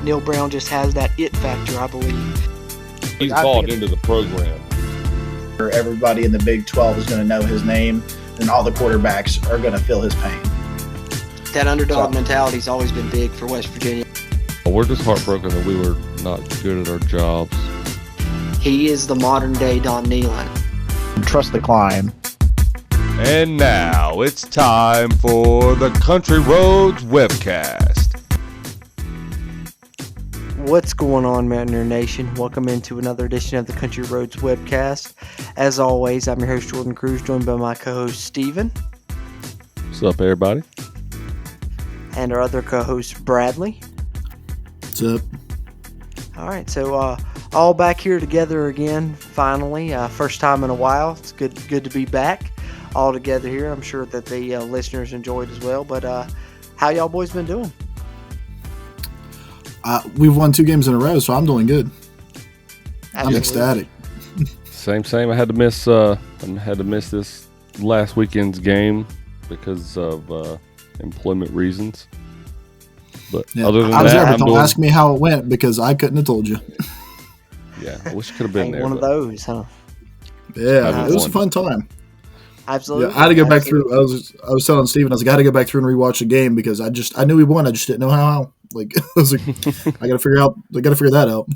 Neil Brown just has that it factor, I believe. He's bought into the program. Everybody in the Big 12 is going to know his name, and all the quarterbacks are going to feel his pain. That underdog mentality's always been big for West Virginia. We're just heartbroken that we were not good at our jobs. He is the modern-day Don Nehlen. Trust the climb. And now it's time for the Country Roads webcast. What's going on, Mountaineer Nation? Welcome into another edition of the Country Roads webcast. As always, I'm your host, Jordan Cruz, joined by my co-host, Steven. What's up, everybody? And our other co-host, Bradley. What's up? All right, so all back here together again, finally. First time in a while. It's good to be back all together here. I'm sure that the listeners enjoyed as well. But how y'all boys been doing? We've won 2 games in a row, so I'm doing good. Absolutely. I'm ecstatic. Same. I had to miss this last weekend's game because of employment reasons. But Yeah, other than I was that, there, but don't ask me how it went because I couldn't have told you. Yeah, I wish I could have been there. One of those, huh? Yeah, it was a fun time. Absolutely. Yeah, I had to go back through. I was telling Steven, I was like, I had to go back through and rewatch the game because I knew we won. I just didn't know how. Like, I was like, I got to figure that out.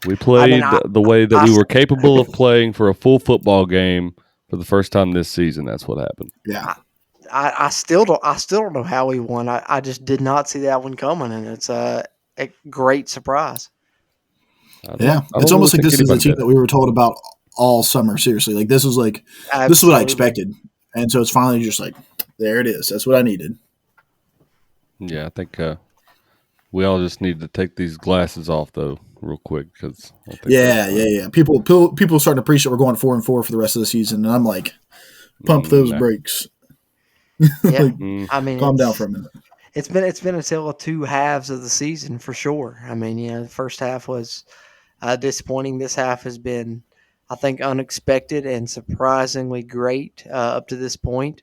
We played the way that we were capable of playing for a full football game for the first time this season. That's what happened. Yeah. I still don't know how we won. I just did not see that one coming, and it's a great surprise. Yeah, it's almost like this is the team that we were told about all summer. Seriously, like this was what I expected, and so it's finally just like there it is. That's what I needed. Yeah, I think we all just need to take these glasses off though, real quick, because yeah. People starting to appreciate we're going 4-4 for the rest of the season, and I'm like, pump those brakes. Yeah, like, I mean, calm down for a minute. It's been a tale of 2 halves of the season for sure. I mean, the first half was disappointing. This half has been, I think, unexpected and surprisingly great up to this point.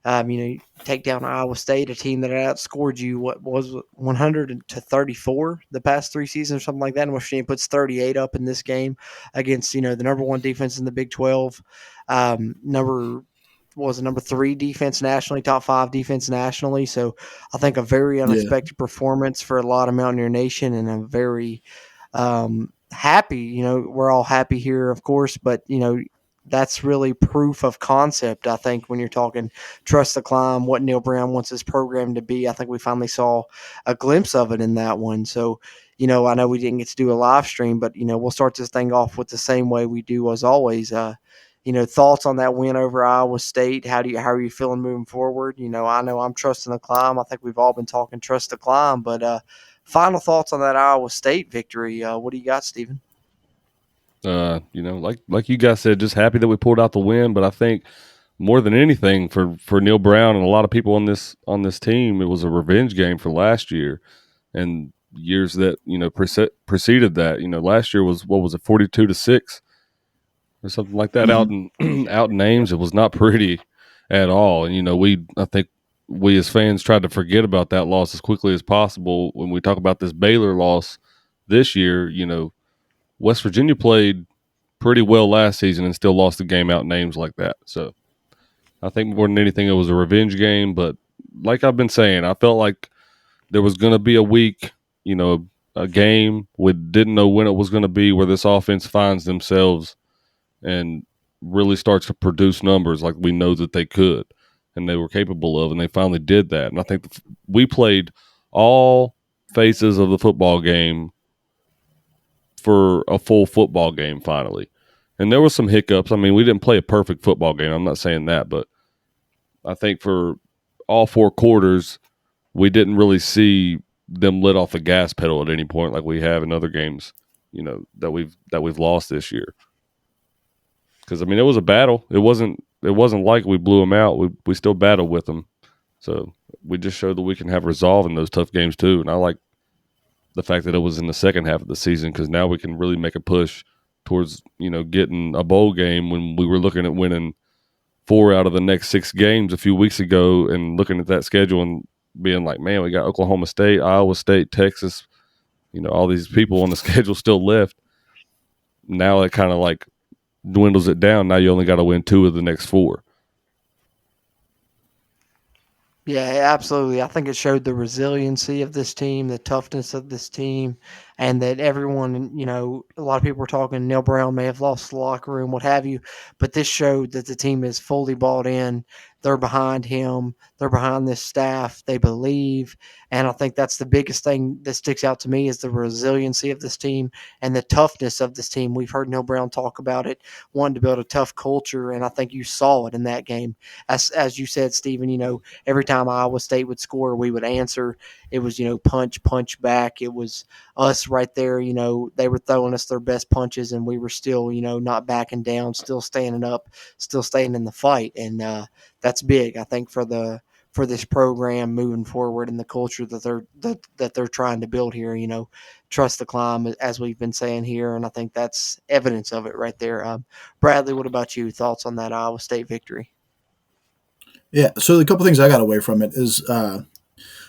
You take down Iowa State, a team that outscored you, 100-34 the past 3 seasons or something like that. And West Virginia puts 38 up in this game against, the number 1 defense in the Big 12, number 3 defense nationally, top 5 defense nationally. So I think a very unexpected performance for a lot of Mountaineer Nation, and a very happy, we're all happy here, of course, but, that's really proof of concept, I think, when you're talking trust the climb, what Neil Brown wants his program to be. I think we finally saw a glimpse of it in that one. So, I know we didn't get to do a live stream, but, we'll start this thing off with the same way we do as always. Thoughts on that win over Iowa State? How are you feeling moving forward? I know I'm trusting the climb. I think we've all been talking trust the climb, but final thoughts on that Iowa State victory. What do you got, Steven? Like you guys said, just happy that we pulled out the win. But I think more than anything for Neil Brown and a lot of people on this team, it was a revenge game for last year and years that preceded that. Last year was 42-6 or something like that. Mm-hmm. Out in Ames, it was not pretty at all. And I think we as fans tried to forget about that loss as quickly as possible when we talk about this Baylor loss this year. West Virginia played pretty well last season and still lost the game out in Ames like that. So I think more than anything, it was a revenge game. But like I've been saying, I felt like there was going to be a week, a game we didn't know when it was going to be, where this offense finds themselves and really starts to produce numbers like we know that they could and they were capable of, and they finally did that. And I think we played all phases of the football game for a full football game finally. And there were some hiccups. I mean, we didn't play a perfect football game. I'm not saying that, but I think for all 4 quarters, we didn't really see them let off the gas pedal at any point like we have in other games, that we've lost this year. Because I mean, it was a battle. It wasn't like we blew them out. We still battled with them. So we just showed that we can have resolve in those tough games too. And I like the fact that it was in the second half of the season, because now we can really make a push towards, getting a bowl game, when we were looking at winning 4 out of the next 6 games a few weeks ago, and looking at that schedule and being like, man, we got Oklahoma State, Iowa State, Texas, all these people on the schedule still left. Now it kind of like dwindles it down. Now you only got to win 2 of the next 4. Yeah, absolutely. I think it showed the resiliency of this team, the toughness of this team, and that everyone, a lot of people were talking Neil Brown may have lost the locker room, what have you, but this showed that the team is fully bought in. They're behind him. They're behind this staff. They believe. And I think that's the biggest thing that sticks out to me is the resiliency of this team and the toughness of this team. We've heard Neil Brown talk about it, wanting to build a tough culture, and I think you saw it in that game. As you said, Stephen, every time Iowa State would score, we would answer. It was, punch back. It was us right there. They were throwing us their best punches, and we were still, not backing down, still standing up, still staying in the fight. And that's big, I think, for this program moving forward and the culture that they're trying to build here. Trust the climb, as we've been saying here, and I think that's evidence of it right there. Bradley, what about you? Thoughts on that Iowa State victory? Yeah, so the couple things I got away from it is,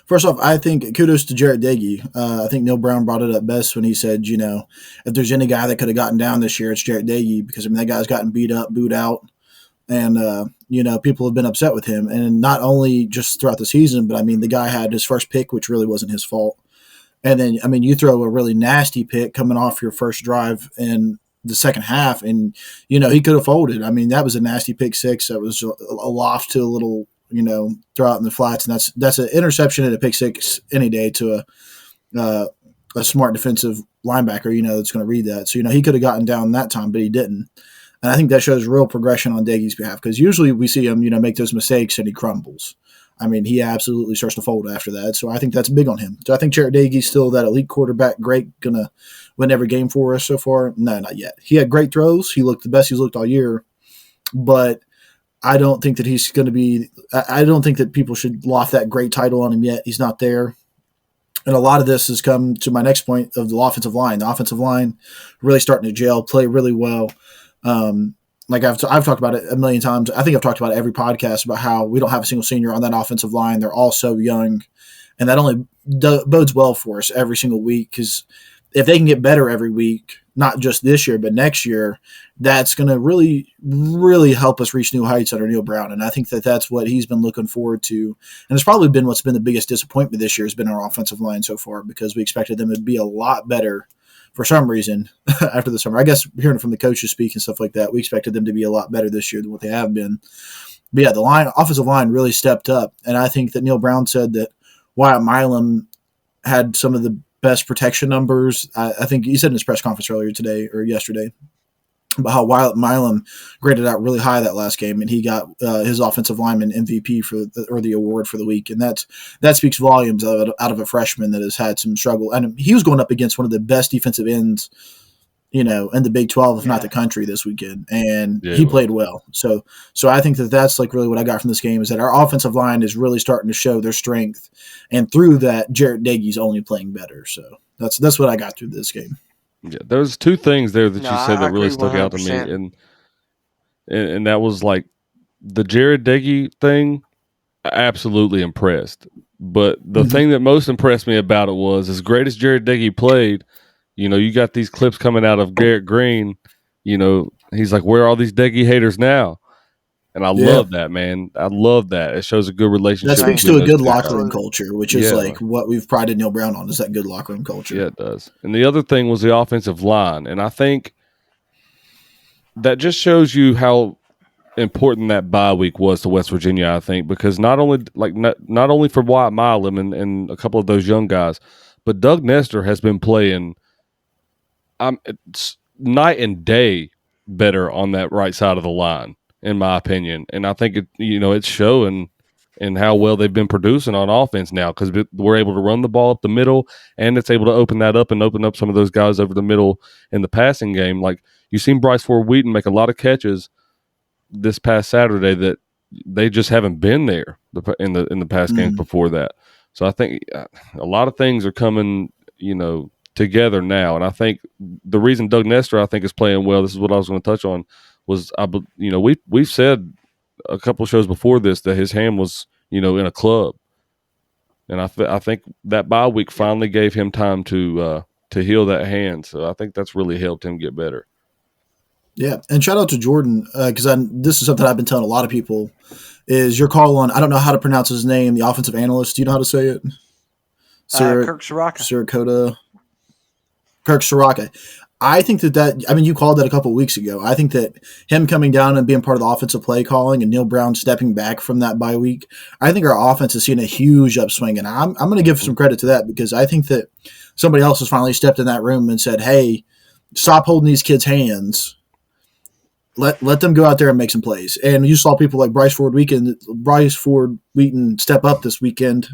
first off, I think kudos to Jarrett Doege. I think Neil Brown brought it up best when he said, if there's any guy that could have gotten down this year, it's Jarrett Doege, because that guy's gotten beat up, booed out, and people have been upset with him, and not only just throughout the season, but the guy had his first pick, which really wasn't his fault, and then you throw a really nasty pick coming off your first drive in the second half, and he could have folded. That was a nasty pick six. That was a loft to a little throw out in the flats, and that's an interception and a pick six any day to a smart defensive linebacker that's going to read that. So he could have gotten down that time, but he didn't. And I think that shows real progression on Doege's behalf, because usually we see him make those mistakes and he crumbles. He absolutely starts to fold after that. So I think that's big on him. Do I think Jarrett Doege's still that elite quarterback, great, going to win every game for us so far? No, not yet. He had great throws. He looked the best he's looked all year. But I don't think that he's going to be – I don't think that people should loft that great title on him yet. He's not there. And a lot of this has come to my next point of the offensive line. The offensive line really starting to gel, play really well. Like I've talked about it a million times. I think I've talked about it every podcast about how we don't have a single senior on that offensive line. They're all so young, and that only bodes well for us every single week, because if they can get better every week, not just this year but next year, that's going to really, really help us reach new heights under Neil Brown. And I think that that's what he's been looking forward to. And it's probably been what's been the biggest disappointment this year has been our offensive line so far, because we expected them to be a lot better for some reason after the summer. I guess hearing from the coaches speak and stuff like that, we expected them to be a lot better this year than what they have been. But yeah, the offensive line really stepped up. And I think that Neil Brown said that Wyatt Milam had some of the best protection numbers. I think he said in his press conference earlier today or yesterday about how Wyatt Milam graded out really high that last game, and he got his offensive lineman MVP or the award for the week. And that speaks volumes out of a freshman that has had some struggle. And he was going up against one of the best defensive ends, in the Big 12, if not the country, this weekend. And he played well. So I think that that's like really what I got from this game, is that our offensive line is really starting to show their strength. And through that, Jarrett Doege's only playing better. So that's what I got through this game. Yeah, there's two things there that you said that really stuck out to me, and that was like the Jarrett Doege thing. Absolutely impressed, but the thing that most impressed me about it was, as great as Jarrett Doege played, you got these clips coming out of Garrett Green. He's like, "Where are all these Doege haters now?" And I love that, man. I love that. It shows a good relationship. That speaks to a good locker room culture, which is like what we've prided Neil Brown on, is that good locker room culture. Yeah, it does. And the other thing was the offensive line. And I think that just shows you how important that bye week was to West Virginia, I think, because not only for Wyatt Milam and a couple of those young guys, but Doug Nestor has been playing it's night and day better on that right side of the line, in my opinion. And I think it's showing in how well they've been producing on offense now, because we're able to run the ball up the middle, and it's able to open that up and open up some of those guys over the middle in the passing game. Like, you've seen Bryce Ford Wheaton make a lot of catches this past Saturday that they just haven't been there in the past games before that. So I think a lot of things are coming, together now. And I think the reason Doug Nestor, I think, is playing well, this is what I was going to touch on, was, we've said a couple of shows before this that his hand was, in a club. And I think that bye week finally gave him time to to heal that hand. So I think that's really helped him get better. Yeah, and shout out to Jordan because this is something I've been telling a lot of people is your call on. I don't know how to pronounce his name. The offensive analyst. Do you know how to say it? Kirk Soraka. Sirikota. Kirk Soraka. I think that I mean, you called that a couple of weeks ago. I think that him coming down and being part of the offensive play calling and Neil Brown stepping back from that bye week, I think our offense has seen a huge upswing. And I'm going to give some credit to that because I think that somebody else has finally stepped in that room and said, hey, stop holding these kids' hands. Let them go out there and make some plays. And you saw people like Bryce Ford Wheaton step up this weekend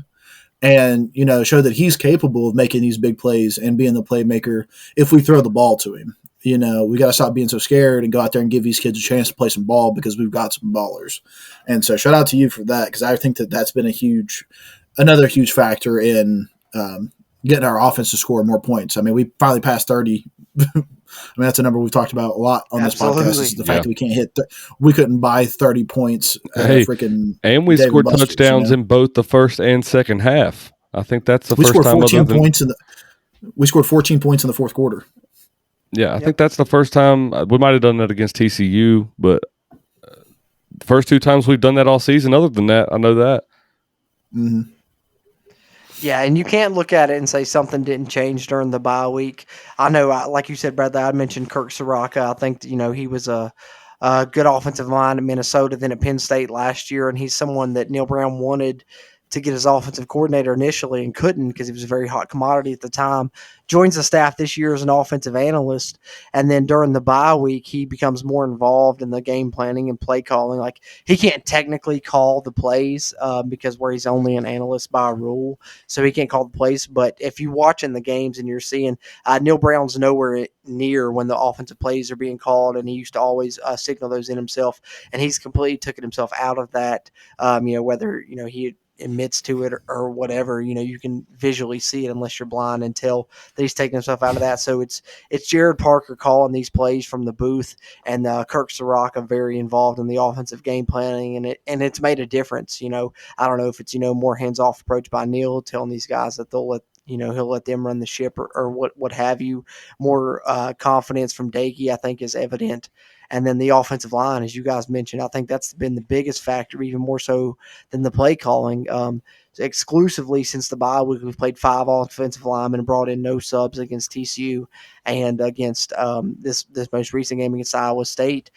and, show that he's capable of making these big plays and being the playmaker if we throw the ball to him. We got to stop being so scared and go out there and give these kids a chance to play some ball because we've got some ballers. And so shout out to you for that because I think that that's been another huge factor in getting our offense to score more points. I mean, we finally passed 30. I mean, that's a number we've talked about a lot on Absolutely. this podcast is the fact that we can't hit we couldn't buy 30 points and we scored touchdowns in both the first and second half. I think that's the first time we scored 14 points in the fourth quarter. Yeah, I think that's the first time. We might have done that against TCU, but the first two times we've done that all season. Other than that, I know that. Mm-hmm. Yeah, and you can't look at it and say something didn't change during the bye week. I know, like you said, Bradley, I mentioned Kirk Soraka. I think, he was a good offensive line at Minnesota, then at Penn State last year, and he's someone that Neil Brown wanted to get his offensive coordinator initially and couldn't because he was a very hot commodity at the time. Joins the staff this year as an offensive analyst, and then during the bye week, he becomes more involved in the game planning and play calling. Like, he can't technically call the plays because where he's only an analyst by rule, so he can't call the plays. But if you watch in the games and you're seeing Neil Brown's nowhere near when the offensive plays are being called, and he used to always signal those in himself, and he's completely taken himself out of that. Whether he admits to it or whatever, you can visually see it unless you're blind and tell that he's taking himself out of that. So it's Jared Parker calling these plays from the booth, and Kirk Soraka very involved in the offensive game planning, and it's made a difference. I don't know if it's more hands off approach by Neil, telling these guys that they'll let he'll let them run the ship or what have you. More confidence from Dagey, I think, is evident. And then the offensive line, as you guys mentioned, I think that's been the biggest factor, even more so than the play calling. Exclusively since the bye week, we've played 5 offensive linemen and brought in no subs against TCU and against this most recent game against Iowa State.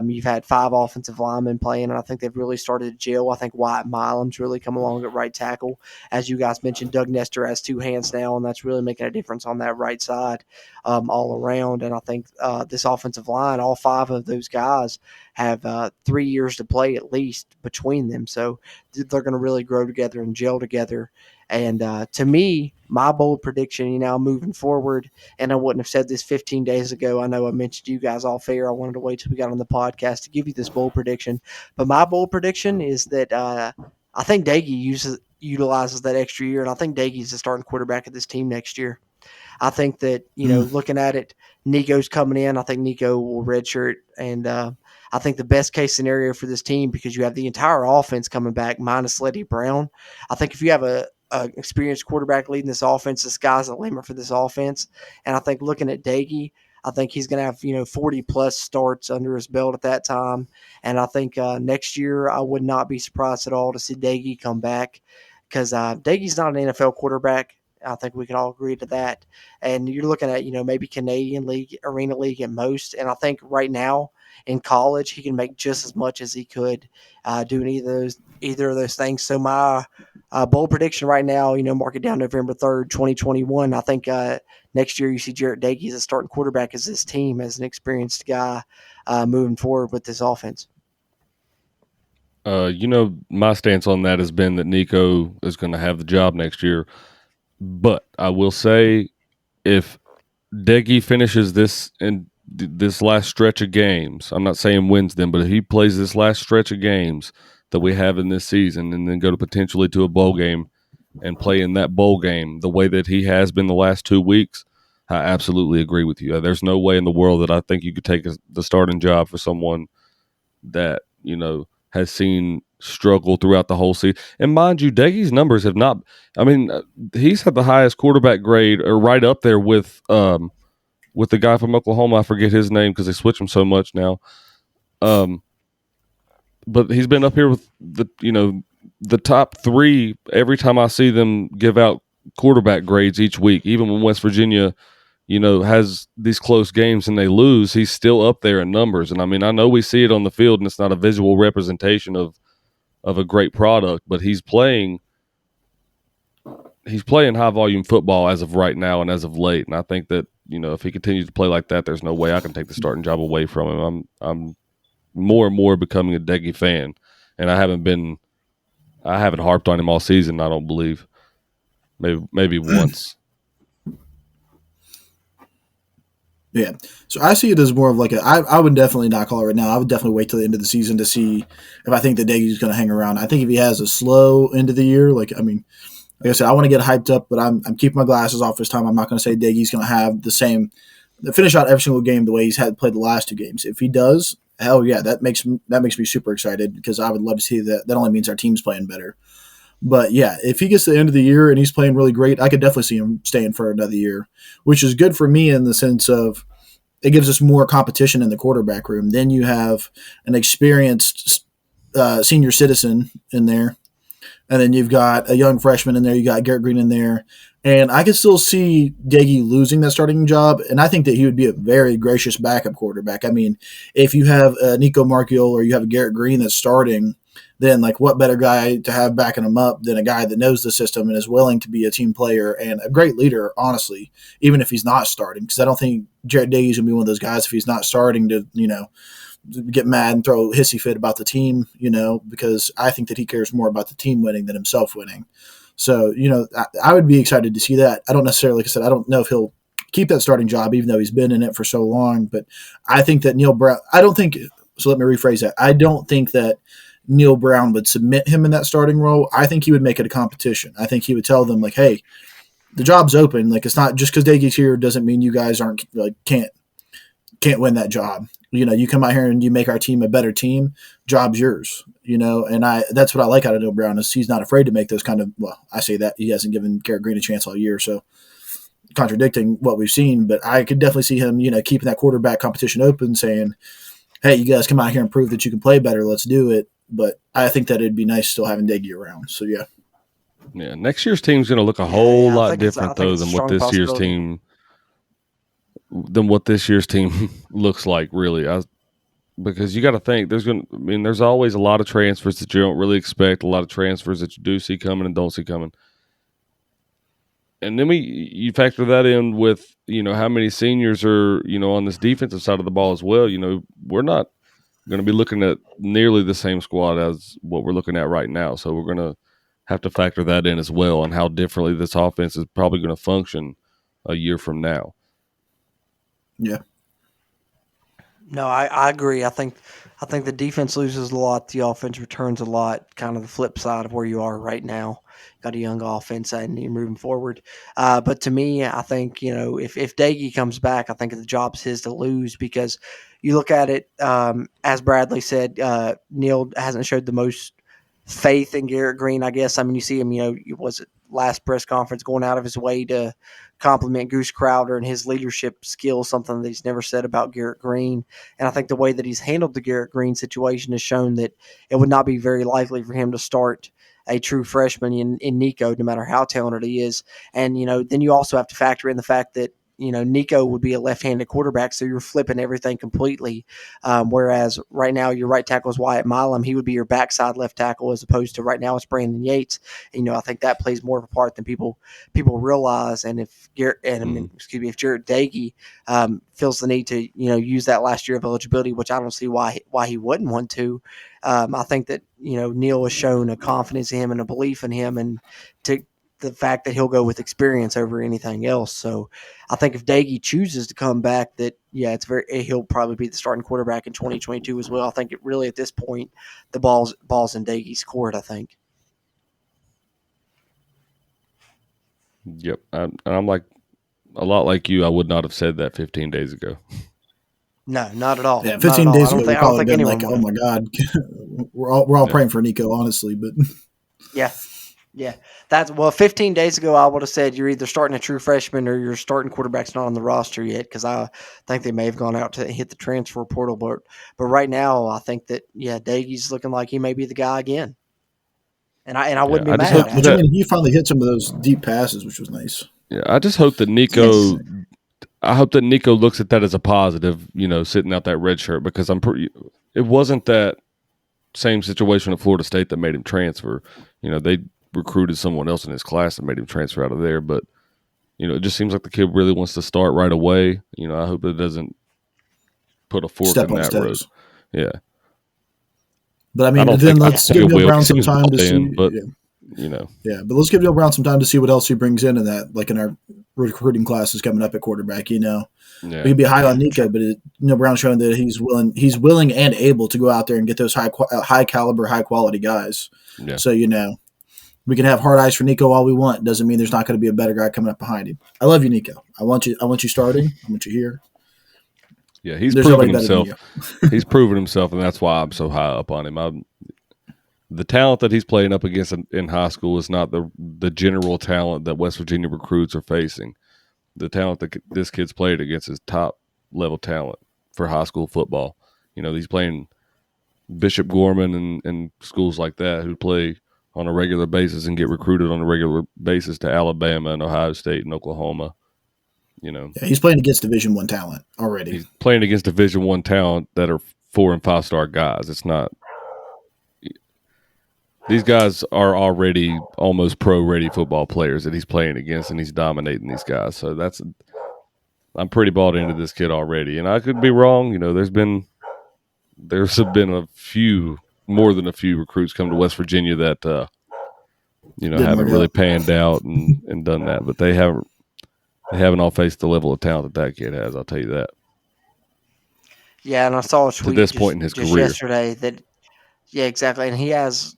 You've had 5 offensive linemen playing, and I think they've really started to gel. I think Wyatt Milam's really come along at right tackle. As you guys mentioned, Doug Nestor has 2 hands now, and that's really making a difference on that right side all around. And I think this offensive line, all 5 of those guys have 3 years to play at least between them. So they're going to really grow together and gel together. And to me, my bold prediction, moving forward, and I wouldn't have said this 15 days ago. I know I mentioned to you guys all fair. I wanted to wait till we got on the podcast to give you this bold prediction. But my bold prediction is that I think Dagey utilizes that extra year, and I think Dagey's the starting quarterback of this team next year. I think that, looking at it, Nico's coming in. I think Nico will redshirt, and I think the best case scenario for this team, because you have the entire offense coming back minus Letty Brown. I think if you have a experienced quarterback leading this offense, the sky's the limit for this offense. And I think looking at Dagey, I think he's going to have 40 plus starts under his belt at that time. And I think next year I would not be surprised at all to see Dagey come back, because Dagey's not an NFL quarterback. I think we can all agree to that. And you're looking at, maybe Canadian League, Arena League at most. And I think right now in college, he can make just as much as he could doing either of those things. So my bold prediction right now, mark it down November 3rd, 2021. I think next year you see Jarrett Dagey as a starting quarterback as this team, as an experienced guy moving forward with this offense. My stance on that has been that Nico is going to have the job next year. But I will say, if Dagey finishes this last stretch of games, I'm not saying wins them, but if he plays this last stretch of games that we have in this season and then go to potentially to a bowl game and play in that bowl game the way that he has been the last 2 weeks, I absolutely agree with you. There's no way in the world that I think you could take the starting job for someone that, has seen struggle throughout the whole season. And mind you, Daggy's numbers have not. I mean, he's had the highest quarterback grade, or right up there with the guy from Oklahoma. I forget his name because they switch him so much now. But he's been up here with the top three every time I see them give out quarterback grades each week. Even when West Virginia, has these close games and they lose, he's still up there in numbers. And I mean, I know we see it on the field and it's not a visual representation of a great product, but he's playing high volume football as of right now and as of late. And I think that, if he continues to play like that, there's no way I can take the starting job away from him. I'm more and more becoming a Deggy fan, and I haven't harped on him all season. I don't believe, maybe once. Yeah. So I see it as more of like I would definitely not call it right now. I would definitely wait till the end of the season to see if I think that Deggy's going to hang around. I think if he has a slow end of the year, like I said, I want to get hyped up, but I'm keeping my glasses off this time. I'm not going to say Deggy's going to have the finish out every single game the way he's had played the last two games. If he does, hell yeah, that makes me super excited because I would love to see that. That only means our team's playing better. But yeah, if he gets to the end of the year and he's playing really great, I could definitely see him staying for another year, which is good for me in the sense of it gives us more competition in the quarterback room. Then you have an experienced senior citizen in there. And then you've got a young freshman in there. You got Garrett Green in there. And I can still see Deggy losing that starting job. And I think that he would be a very gracious backup quarterback. I mean, if you have Nico Markiel or you have a Garrett Green that's starting, then like what better guy to have backing him up than a guy that knows the system and is willing to be a team player and a great leader, honestly, even if he's not starting. Because I don't think Jared Deggy's going to be one of those guys if he's not starting to, get mad and throw a hissy fit about the team, because I think that he cares more about the team winning than himself winning. So, I would be excited to see that. I don't necessarily, like I said, I don't know if he'll keep that starting job, even though he's been in it for so long. But I think that Neil Brown, so let me rephrase that. I don't think that Neil Brown would submit him in that starting role. I think he would make it a competition. I think he would tell them, like, hey, the job's open. Like, it's not just because Deggy's here doesn't mean you guys can't win that job. You come out here and you make our team a better team, job's yours, and that's what I like out of Neil Brown is he's not afraid to make those kind of, well, I say that he hasn't given Garrett Green a chance all year. So contradicting what we've seen, but I could definitely see him, keeping that quarterback competition open saying, hey, you guys come out here and prove that you can play better. Let's do it. But I think that it'd be nice still having Deggy around. So yeah. Yeah. Next year's team's going to look a whole lot different though than what this year's team looks like, really. Because you got to think there's always a lot of transfers that you don't really expect, a lot of transfers that you do see coming and don't see coming. And then you factor that in with, how many seniors are, on this defensive side of the ball as well. We're not going to be looking at nearly the same squad as what we're looking at right now. So we're going to have to factor that in as well and how differently this offense is probably going to function a year from now. Yeah. No, I agree. I think the defense loses a lot. The offense returns a lot. Kind of the flip side of where you are right now. Got a young offense and you're moving forward. But to me, I think if Deggy comes back, I think the job's his to lose because you look at it as Bradley said. Neil hasn't showed the most faith in Garrett Green. I guess. I mean, you see him. Was it last press conference going out of his way to compliment Goose Crowder and his leadership skills, something that he's never said about Garrett Green. And I think the way that he's handled the Garrett Green situation has shown that it would not be very likely for him to start a true freshman in Nico, no matter how talented he is. And, then you also have to factor in the fact that, Nico would be a left-handed quarterback, so you're flipping everything completely. Whereas right now your right tackle is Wyatt Milam. He would be your backside left tackle as opposed to right now it's Brandon Yates. I think that plays more of a part than people realize. And if Jared Deggy feels the need to, use that last year of eligibility, which I don't see why he wouldn't want to. I think that, Neil has shown a confidence in him and a belief in him and to the fact that he'll go with experience over anything else. So I think if Deggy chooses to come back, that, he'll probably be the starting quarterback in 2022 as well. I think it really at this point, the ball's in Deggy's court, I think. Yep. I'm like a lot like you. I would not have said that 15 days ago. No, not at all. Yeah, 15 days ago, we probably been like, would. oh my God, we're all Yeah. praying for Nico, honestly. But Yeah. Yeah. 15 days ago, I would have said you're either starting a true freshman or you're starting quarterback's not on the roster yet, because I think they may have gone out to hit the transfer portal. But right now, I think that, Daigie's looking like he may be the guy again. And I Yeah, wouldn't be I just mad, hope which I that. actually. mean, he finally hit some of those deep passes, which was nice. Yeah, I just hope that Yes. Nico. I hope that Nico looks at that as a positive. Sitting out that red shirt, because I'm pretty. It wasn't that same situation at Florida State that made him transfer. They recruited someone else in his class that made him transfer out of there. But it just seems like the kid really wants to start right away. I hope it doesn't put a fork Step in on his that road. toes. Yeah, But I I mean, don't then think let's I give think Neil we Brown always some see him time to ball see. in, but Yeah, but let's give Neil Brown some time to see what else he brings in that, like in our recruiting classes coming up at quarterback. We could be high on Nico, but Neil Brown's showing that he's willing and able to go out there and get those high caliber, high quality guys. Yeah. So we can have hard eyes for Nico all we want. Doesn't mean there's not going to be a better guy coming up behind him. I love you, Nico. I want you starting. I want you here. Yeah, he's There's proven nobody better than himself. He's proven himself, and that's why I'm so high up on him. The talent that he's playing up against in high school is not the general talent that West Virginia recruits are facing. The talent that this kid's played against is top level talent for high school football. He's playing Bishop Gorman and schools like that who play on a regular basis and get recruited on a regular basis to Alabama and Ohio State and Oklahoma. Yeah, he's playing against Division I talent already. He's playing against Division I talent that are 4 and 5 star guys. It's not. These guys are already almost pro-ready football players that he's playing against, and he's dominating these guys. So I'm pretty bought into this kid already, and I could be wrong. There's been more than a few recruits come to West Virginia that haven't really panned out and done that, but they haven't all faced the level of talent that kid has. I'll tell you that. Yeah, and I saw a tweet to this point in his just career yesterday that, yeah, exactly, and he has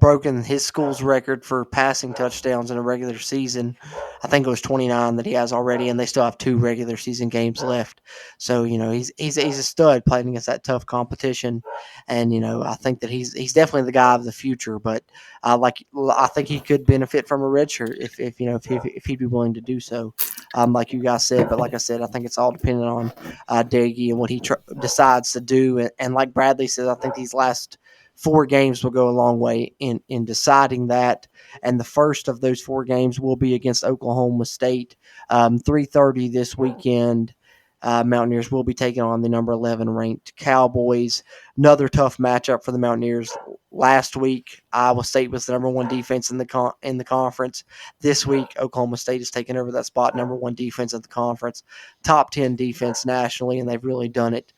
broken his school's record for passing touchdowns in a regular season. I think it was 29 that he has already, and they still have 2 regular season games left. So he's a stud playing against that tough competition, and I think that he's definitely the guy of the future. But I think he could benefit from a redshirt if he'd be willing to do so. Like you guys said, but like I said, I think it's all dependent on Daggy and what he decides to do. And like Bradley says, I think these last 4 games will go a long way in deciding that. And the first of those 4 games will be against Oklahoma State, 3:30 this weekend. Mountaineers will be taking on the number 11 ranked Cowboys. Another tough matchup for the Mountaineers. Last week, Iowa State was the number 1 defense in the conference. This week, Oklahoma State is taking over that spot, number 1 defense in the conference, top 10 defense nationally, and they've really done it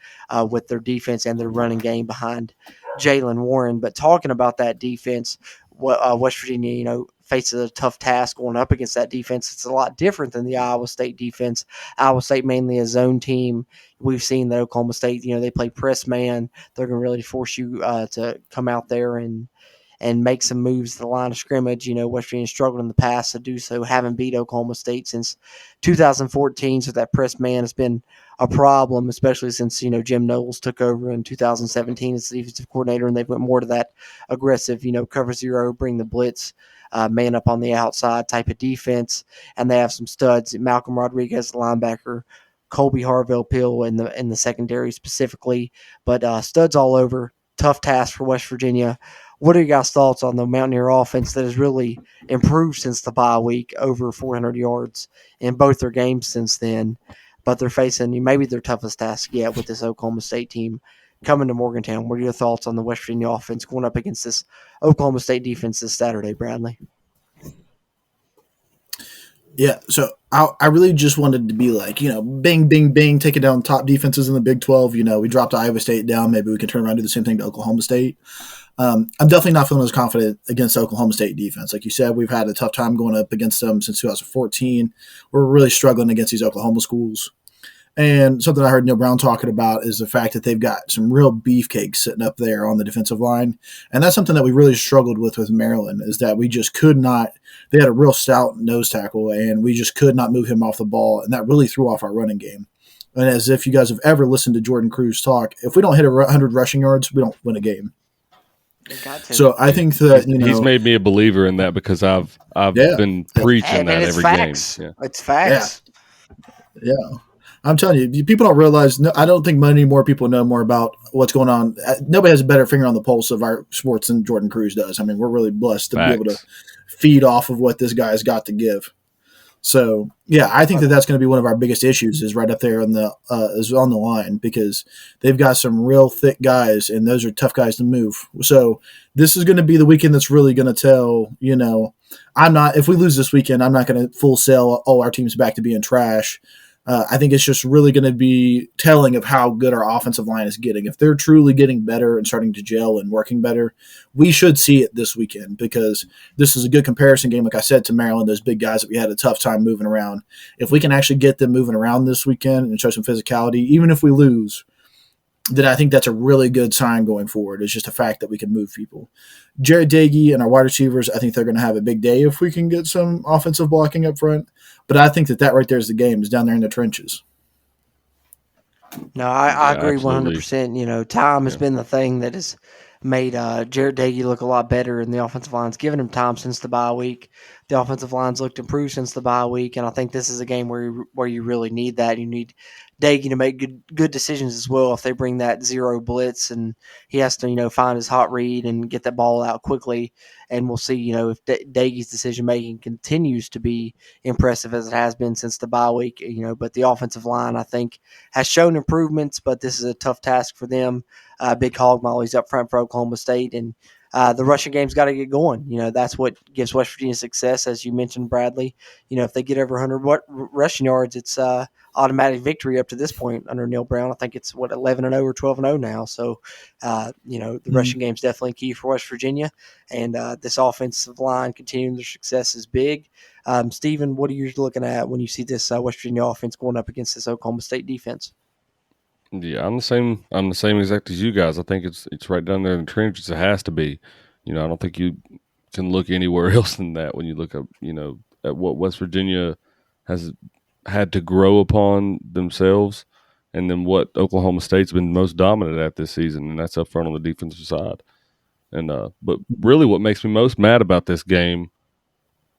with their defense and their running game behind Jalen Warren. But talking about that defense, West Virginia, faces a tough task going up against that defense. It's a lot different than the Iowa State defense. Iowa State mainly a zone team. We've seen that Oklahoma State, they play press man. They're going to really force you to come out there and make some moves to the line of scrimmage. West Virginia struggled in the past to do so, haven't beat Oklahoma State since 2014. So that press man has been a problem, especially since, Jim Knowles took over in 2017 as the defensive coordinator, and they went more to that aggressive, cover zero, bring the blitz, man up on the outside type of defense. And they have some studs, Malcolm Rodriguez, the linebacker, Colby Harville-Pill in the secondary specifically, but studs all over. Tough task for West Virginia. What are your guys' thoughts on the Mountaineer offense that has really improved since the bye week, over 400 yards in both their games since then? But they're facing maybe their toughest task yet with this Oklahoma State team coming to Morgantown. What are your thoughts on the West Virginia offense going up against this Oklahoma State defense this Saturday, Bradley? Yeah, so I really just wanted to be like, bing, bing, bing, taking down top defenses in the Big 12. We dropped Iowa State down. Maybe we can turn around and do the same thing to Oklahoma State. I'm definitely not feeling as confident against the Oklahoma State defense. Like you said, we've had a tough time going up against them since 2014. We're really struggling against these Oklahoma schools. And something I heard Neil Brown talking about is the fact that they've got some real beefcakes sitting up there on the defensive line. And that's something that we really struggled with Maryland, is that we just could not – they had a real stout nose tackle, and we just could not move him off the ball, and that really threw off our running game. And as if you guys have ever listened to Jordan Cruz talk, if we don't hit 100 rushing yards, we don't win a game. They got to. So I think that He's made me a believer in that because I've Yeah. been preaching And that it's every facts. game. It's facts. Yeah. I'm telling you, people don't realize. No, I don't think many more people know more about what's going on. Nobody has a better finger on the pulse of our sports than Jordan Cruz does. I mean, we're really blessed to be able to feed off of what this guy's got to give. So yeah, I think that that's going to be one of our biggest issues is right up there on the is on the line because they've got some real thick guys and those are tough guys to move. So this is going to be the weekend that's really going to tell. If we lose this weekend, I'm not going to full sell all our teams back to being trash. I think it's just really going to be telling of how good our offensive line is getting. If they're truly getting better and starting to gel and working better, we should see it this weekend because this is a good comparison game, like I said, to Maryland, those big guys that we had a tough time moving around. If we can actually get them moving around this weekend and show some physicality, even if we lose, then I think that's a really good sign going forward. It's just a fact that we can move people. Jared Dagey and our wide receivers, I think they're going to have a big day if we can get some offensive blocking up front. But I think that right there is the game, is down there in the trenches. No, I agree absolutely. 100%. Time has been the thing that has made Jared Dagey look a lot better, and the offensive line's given him time since the bye week. The offensive line's looked improved since the bye week, and I think this is a game where you really need that. You need Dagey to make good decisions as well if they bring that zero blitz, and he has to find his hot read and get that ball out quickly. And we'll see if Dagey's decision making continues to be impressive as it has been since the bye week. But the offensive line I think has shown improvements, but this is a tough task for them. Big Hog Molly's up front for Oklahoma State, and the rushing game's got to get going. That's what gives West Virginia success, as you mentioned, Bradley. If they get over 100 rushing yards, it's automatic victory up to this point under Neil Brown. I think it's 11-0 or 12-0 now. So, the rushing game's definitely key for West Virginia, and this offensive line continuing their success is big. Stephen, what are you looking at when you see this West Virginia offense going up against this Oklahoma State defense? Yeah, I'm the same exact as you guys. I think it's right down there in the trenches. It has to be. I don't think you can look anywhere else than that when you look up, at what West Virginia has had to grow upon themselves, and then what Oklahoma State's been most dominant at this season, and that's up front on the defensive side. And but really, what makes me most mad about this game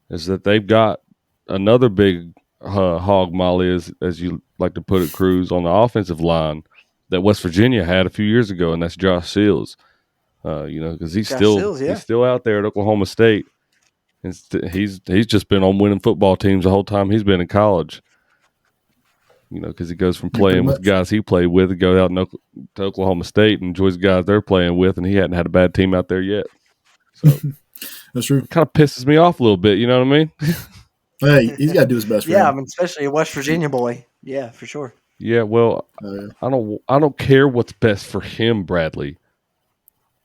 is that they've got another big hog molly, as you like to put it, Cruz, on the offensive line that West Virginia had a few years ago, and that's Josh Seals. Because he's still out there at Oklahoma State, and he's just been on winning football teams the whole time he's been in college. Because he goes from playing with guys he played with to go out to Oklahoma State and enjoys the guys they're playing with, and he hadn't had a bad team out there yet. So that's true. It kind of pisses me off a little bit. You know what I mean? Hey, he's got to do his best. For him. Especially a West Virginia boy. Yeah, for sure. Yeah, well, I don't care what's best for him, Bradley.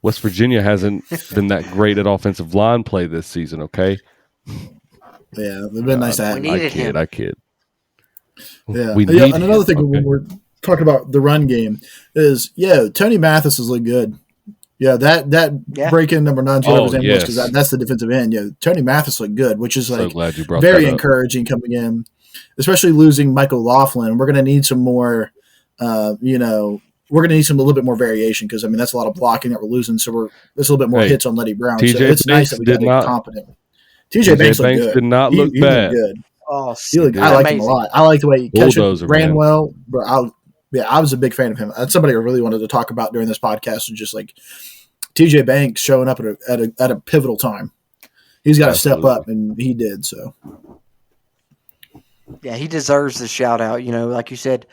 West Virginia hasn't been that great at offensive line play this season. Okay. Yeah, it'd been nice to have. I kid. Yeah, and another thing when we're talking about the run game is, Tony Mathis has looked good. Yeah, that break-in number 9, whatever his name was, because that's the defensive end. Yeah, Tony Mathis looked good, which is so glad you brought very that up. encouraging coming in, especially losing Michael Laughlin. We're going to need some more, we're going to need a little bit more variation because, that's a lot of blocking that we're losing. So there's a little bit more hits on Letty Brown. TJ so it's nice that we got a competent. TJ Banks looked good. Did not look bad. He looked good. Oh, I like him a lot. I like the way he ran well. Bro, I was a big fan of him. That's somebody I really wanted to talk about during this podcast. And just like TJ Banks showing up at a pivotal time. He's got to step up, and he did so. Yeah, he deserves the shout out. Like you said,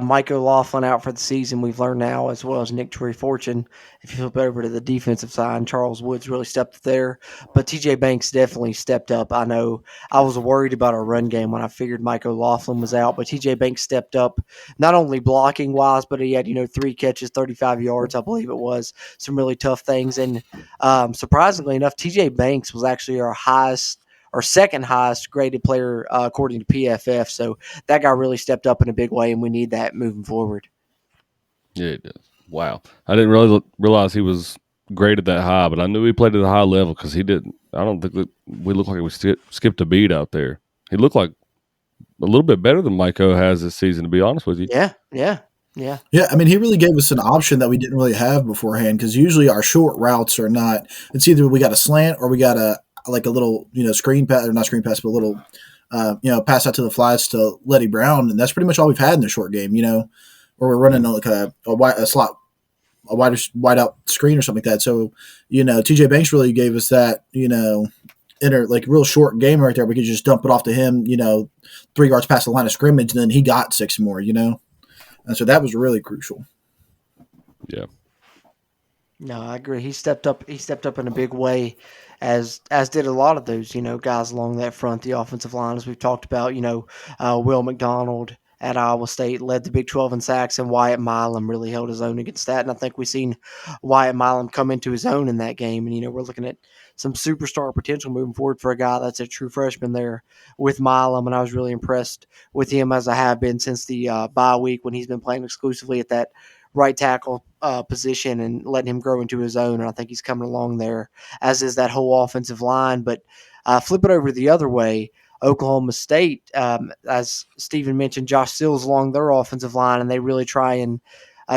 Mike O'Laughlin out for the season. We've learned now, as well as Nick Torrey Fortune. If you flip over to the defensive side, Charles Woods really stepped up there. But TJ Banks definitely stepped up. I know I was worried about our run game when I figured Mike O'Laughlin was out, but TJ Banks stepped up, not only blocking wise, but he had 3 catches, 35 yards, I believe it was. Some really tough things. And surprisingly enough, TJ Banks was actually our second highest graded player according to PFF. So that guy really stepped up in a big way, and we need that moving forward. Yeah, it does. Wow. I didn't really realize he was graded that high, but I knew he played at a high level because he didn't. I don't think we looked like we skipped a beat out there. He looked like a little bit better than Mike O has this season, to be honest with you. Yeah. Yeah. Yeah, I mean, he really gave us an option that we didn't really have beforehand because usually our short routes are not. It's either we got a slant or we got a little screen pass or not screen pass, but a little pass out to the flats to Letty Brown, and that's pretty much all we've had in the short game. Where we're running like a slot, wide out screen or something like that. So TJ Banks really gave us that real short game right there. We could just dump it off to him, 3 yards past the line of scrimmage, and then he got 6 more. And so that was really crucial. Yeah. No, I agree. He stepped up. He stepped up in a big way, as did a lot of those guys along that front, the offensive line, as we've talked about. Will McDonald at Iowa State led the Big 12 in sacks, and Wyatt Milam really held his own against that. And I think we've seen Wyatt Milam come into his own in that game. And we're looking at some superstar potential moving forward for a guy that's a true freshman there with Milam. And I was really impressed with him, as I have been since the bye week, when he's been playing exclusively at that right tackle position and letting him grow into his own. And I think he's coming along there, as is that whole offensive line. But flip it over the other way, Oklahoma State, as Stephen mentioned, Josh Sills along their offensive line, and they really try and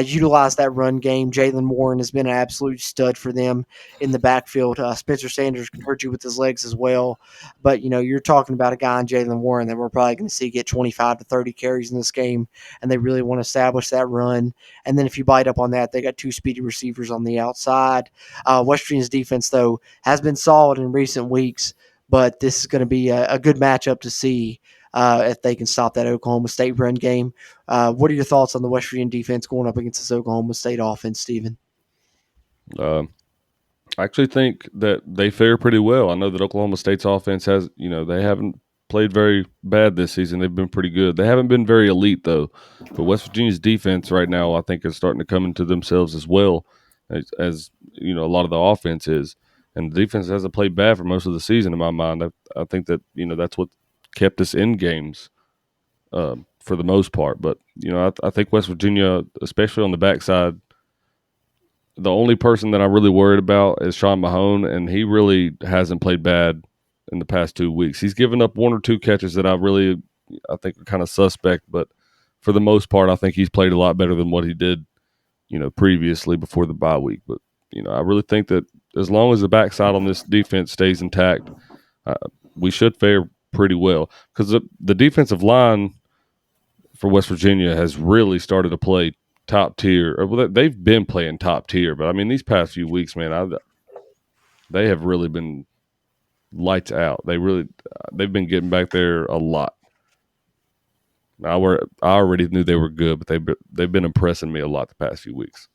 utilize that run game. Jalen Warren has been an absolute stud for them in the backfield. Spencer Sanders can hurt you with his legs as well. But, you're talking about a guy in Jalen Warren that we're probably going to see get 25 to 30 carries in this game, and they really want to establish that run. And then if you bite up on that, they got 2 speedy receivers on the outside. West Virginia's defense, though, has been solid in recent weeks, but this is going to be a good matchup to see if they can stop that Oklahoma State run game. What are your thoughts on the West Virginia defense going up against this Oklahoma State offense, Stephen? I actually think that they fare pretty well. I know that Oklahoma State's offense has, they haven't played very bad this season. They've been pretty good. They haven't been very elite, though. But West Virginia's defense right now, I think, is starting to come into themselves as well as a lot of the offense is. And the defense hasn't played bad for most of the season, in my mind. I think that, that's what kept us in games for the most part. But, I think West Virginia, especially on the backside, the only person that I'm really worried about is Sean Mahone, and he really hasn't played bad in the past 2 weeks. He's given up 1 or 2 catches that I think are kind of suspect, but for the most part, I think he's played a lot better than what he did, previously before the bye week. But, I really think that as long as the backside on this defense stays intact, we should fare pretty well, because the defensive line for West Virginia has really started to play top tier. They've been playing top tier, but I mean, these past few weeks, man, they have really been lights out. They've been getting back there a lot. I already knew they were good, but they've been impressing me a lot the past few weeks.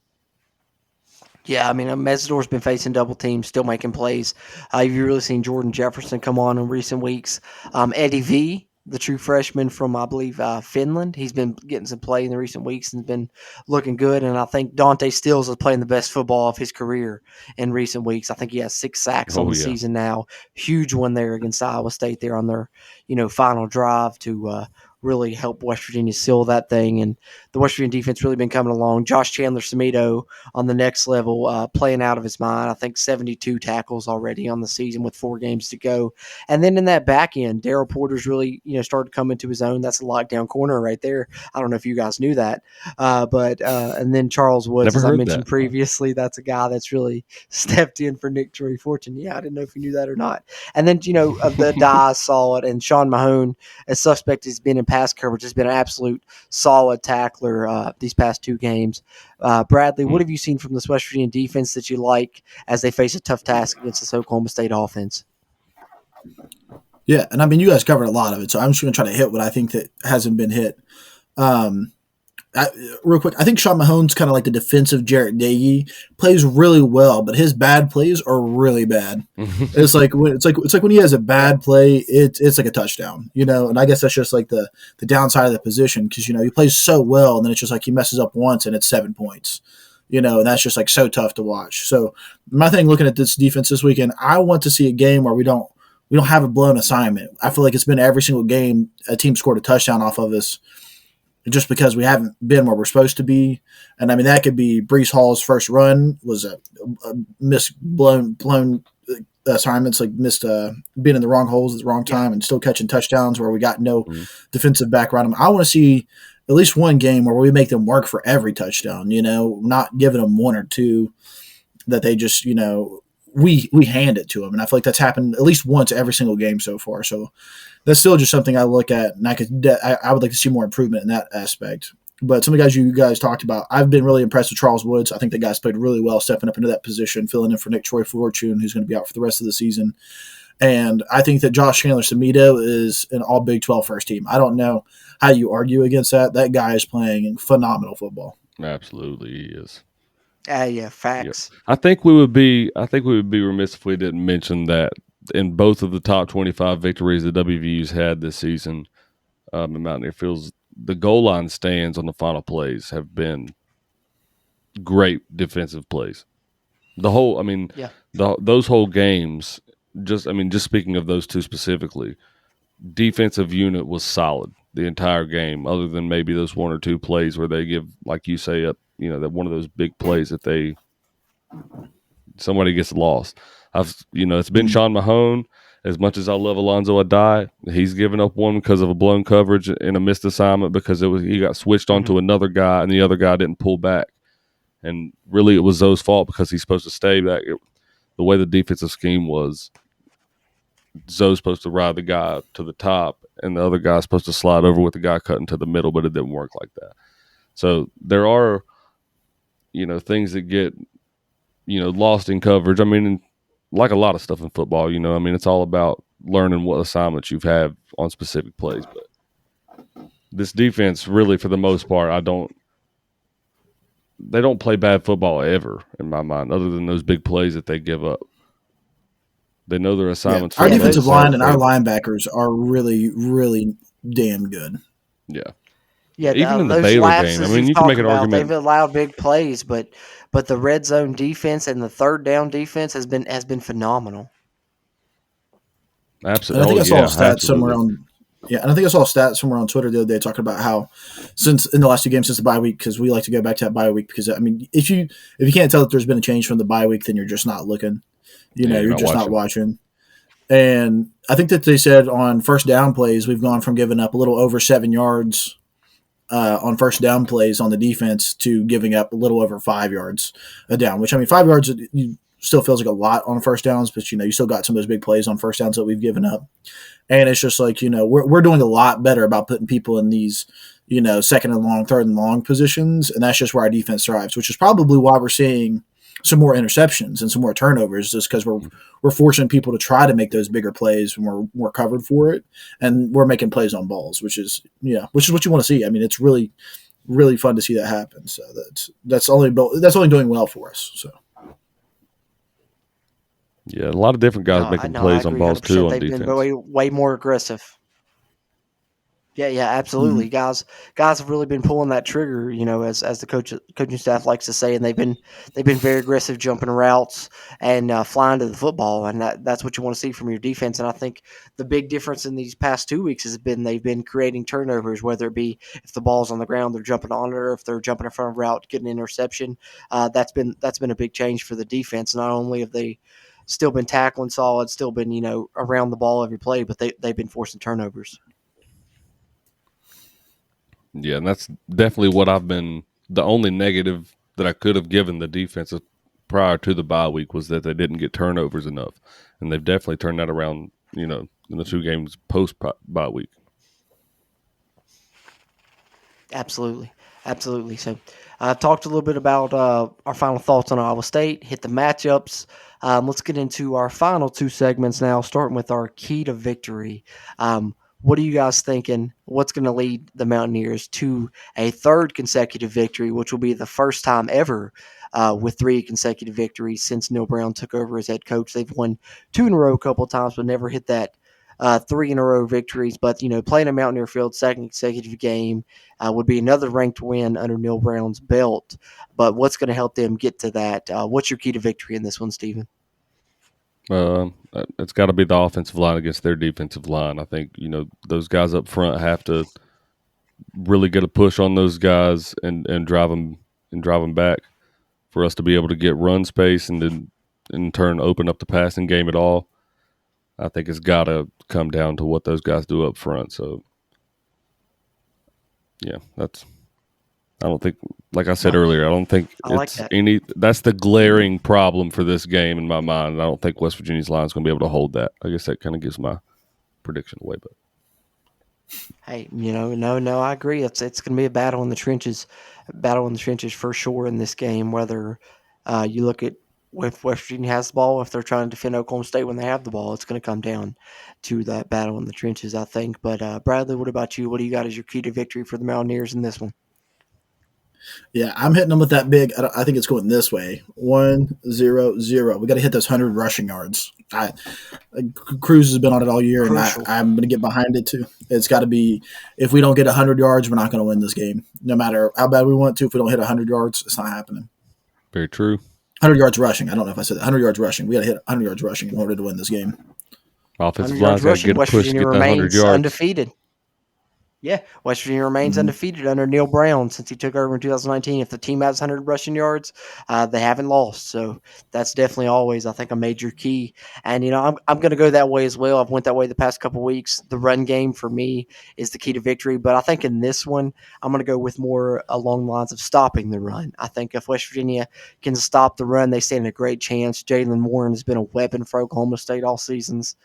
Yeah, I mean, Mesidor's been facing double teams, still making plays. You've really seen Jordan Jefferson come on in recent weeks. Eddie V, the true freshman from, I believe, Finland, he's been getting some play in the recent weeks and been looking good. And I think Dante Stills is playing the best football of his career in recent weeks. I think he has 6 sacks on the season now. Huge one there against Iowa State there on their, final drive to really help West Virginia seal that thing. And the West Virginia defense really been coming along. Josh Chandler-Samito on the next level, playing out of his mind. I think 72 tackles already on the season with 4 games to go. And then in that back end, Darryl Porter's really, started coming to his own. That's a lockdown corner right there. I don't know if you guys knew that. And then Charles Woods, as I mentioned previously, that's a guy that's really stepped in for Nick Troy Fortune. Yeah, I didn't know if you knew that or not. And then, the Dye solid, and Sean Mahone, as suspect, has been in pass coverage, has been an absolute solid tackler these past 2 games. Bradley, what have you seen from this West Virginia defense that you like as they face a tough task against this Oklahoma State offense? Yeah, and I mean, you guys covered a lot of it, so I'm just going to try to hit what I think that hasn't been hit. Real quick, I think Sean Mahone's kind of like the defensive Jarrett Dagey. Plays really well, but his bad plays are really bad. It's like when he has a bad play, it's like a touchdown, And I guess that's just like the downside of the position, because he plays so well, and then it's just like he messes up once and it's 7 points, and that's just like so tough to watch. So my thing, looking at this defense this weekend, I want to see a game where we don't have a blown assignment. I feel like it's been every single game a team scored a touchdown off of us, just because we haven't been where we're supposed to be. And I mean, that could be Breece Hall's first run was a blown assignments, like missed being in the wrong holes at the wrong time and still catching touchdowns where we got no defensive back around him. I want to see at least one game where we make them work for every touchdown. Not giving them one or two that they just we hand it to them, and I feel like that's happened at least once every single game so far. So that's still just something I look at, and I would like to see more improvement in that aspect. But some of the guys you guys talked about, I've been really impressed with Charles Woods. I think the guy's played really well, stepping up into that position, filling in for Nick Troy Fortune, who's going to be out for the rest of the season. And I think that Josh Chandler-Samito is an all Big 12 first team. I don't know how you argue against that. That guy is playing phenomenal football. Absolutely, he is. Yeah, facts. Yep. I think we would be remiss if we didn't mention that in both of the top 25 victories the WVU's had this season, in Mountaineer Fields, the goal line stands on the final plays have been great defensive plays. Those whole games. Just speaking of those two specifically, defensive unit was solid the entire game, other than maybe those one or two plays where they give, like you say, that one of those big plays that somebody gets lost. It's been Sean Mahone. As much as I love Alonzo Adai, he's given up one because of a blown coverage and a missed assignment because he got switched onto another guy and the other guy didn't pull back. And really, it was Zoe's fault because he's supposed to stay back. The way the defensive scheme was, Zoe's supposed to ride the guy to the top, and the other guy's supposed to slide over with the guy cutting to the middle, but it didn't work like that. So there are, things that get, lost in coverage. Like a lot of stuff in football, it's all about learning what assignments you've had on specific plays. But this defense, really, for the most part, they don't play bad football ever, in my mind, other than those big plays that they give up. They know their assignments. Our defensive line and our linebackers are really, really damn good. Yeah. Yeah, even in the Baylor game, you can make an argument. They've allowed big plays, but the red zone defense and the third down defense has been phenomenal. Absolutely. And I think I saw a stat somewhere on Twitter the other day talking about how since in the last two games since the bye week, because we like to go back to that bye week, because if you can't tell that there's been a change from the bye week, then you're just not looking. You're just not watching. And I think that they said on first down plays, we've gone from giving up a little over 7 yards on first down plays on the defense to giving up a little over 5 yards a down, which 5 yards still feels like a lot on first downs, but you still got some of those big plays on first downs that we've given up. And it's just like, we're doing a lot better about putting people in these, second and long, third and long positions. And that's just where our defense thrives, which is probably why we're seeing some more interceptions and some more turnovers, just because we're forcing people to try to make those bigger plays when we're covered for it, and we're making plays on balls, which is what you want to see. It's really, really fun to see that happen. So that's only doing well for us. So yeah, a lot of different guys making plays on balls too on defense. They've been way more aggressive. Yeah, absolutely. Mm-hmm. Guys have really been pulling that trigger, as the coaching staff likes to say, and they've been very aggressive, jumping routes and flying to the football, and that's what you want to see from your defense. And I think the big difference in these past 2 weeks has been they've been creating turnovers, whether it be if the ball's on the ground, they're jumping on it, or if they're jumping in front of a route, getting an interception. That's been a big change for the defense. Not only have they still been tackling solid, still been around the ball every play, but they've been forcing turnovers. Yeah, and that's definitely what the only negative that I could have given the defense prior to the bye week was that they didn't get turnovers enough. And they've definitely turned that around, in the 2 games post bye week. Absolutely. So I've talked a little bit about our final thoughts on Iowa State, hit the matchups. Let's get into our final 2 segments now, starting with our key to victory. What are you guys thinking? What's going to lead the Mountaineers to a 3rd consecutive victory, which will be the first time ever with 3 consecutive victories since Neil Brown took over as head coach? They've won 2 in a row a couple of times, but never hit that 3 in a row victories. But, playing a Mountaineer Field 2nd consecutive game would be another ranked win under Neil Brown's belt. But what's going to help them get to that? What's your key to victory in this one, Stephen? It's got to be the offensive line against their defensive line. I think those guys up front have to really get a push on those guys and drive them back for us to be able to get run space and then in turn open up the passing game at all. I think it's got to come down to what those guys do up front. So Yeah, I don't think, like I said earlier, I don't think I like it's that. that's the glaring problem for this game in my mind. I don't think West Virginia's line is going to be able to hold that. I guess that kind of gives my prediction away, but Hey, no, I agree. It's going to be a battle in the trenches for sure in this game. Whether you look at if West Virginia has the ball, if they're trying to defend Oklahoma State when they have the ball, it's going to come down to that battle in the trenches, I think. But Bradley, what about you? What do you got as your key to victory for the Mountaineers in this one? Yeah, I'm hitting them with that big. I think it's going this way. 1-0-0. We got to hit those 100 rushing yards. Cruz has been on it all year, and Crucial. I'm going to get behind it too. It's got to be. If we don't get 100 yards, we're not going to win this game. No matter how bad we want to, if we don't hit 100 yards, it's not happening. very true. 100 yards rushing. I don't know if I said that. 100 yards rushing. We got to hit 100 yards rushing in order to win this game. Offensive 100 line's yards got to rushing. get a West push to Virginia get the 100 remains yards. undefeated. Yeah, West Virginia remains Mhm. undefeated under Neil Brown since he took over in 2019. If the team has 100 rushing yards, they haven't lost. So that's definitely always, I think, a major key. And I'm going to go that way as well. I've went that way the past couple weeks. The run game for me is the key to victory. But I think in this one, I'm going to go with more along the lines of stopping the run. I think if West Virginia can stop the run, they stand a great chance. Jalen Warren has been a weapon for Oklahoma State all seasons.